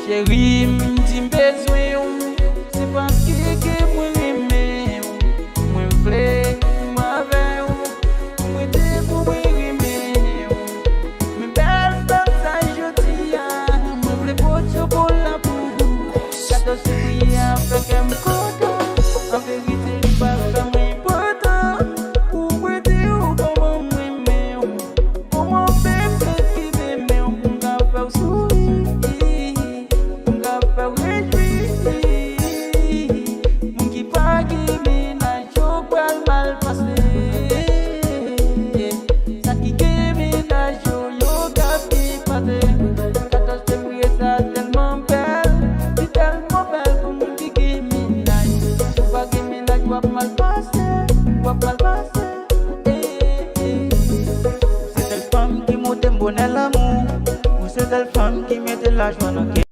Chérie, m'di besoin, c'est parce que moi aimé, moi vle, moi veut, moi te pour moi aimer. Me belle femme ça je dis, moi vle pour chocolat pour. Quand je suis avec un coton, en vérité pas comme important. Pour moi dire comment m'aimer, comment bébé qui m'aime, on va faire sourire. C'est elle femme qui met de la joie dans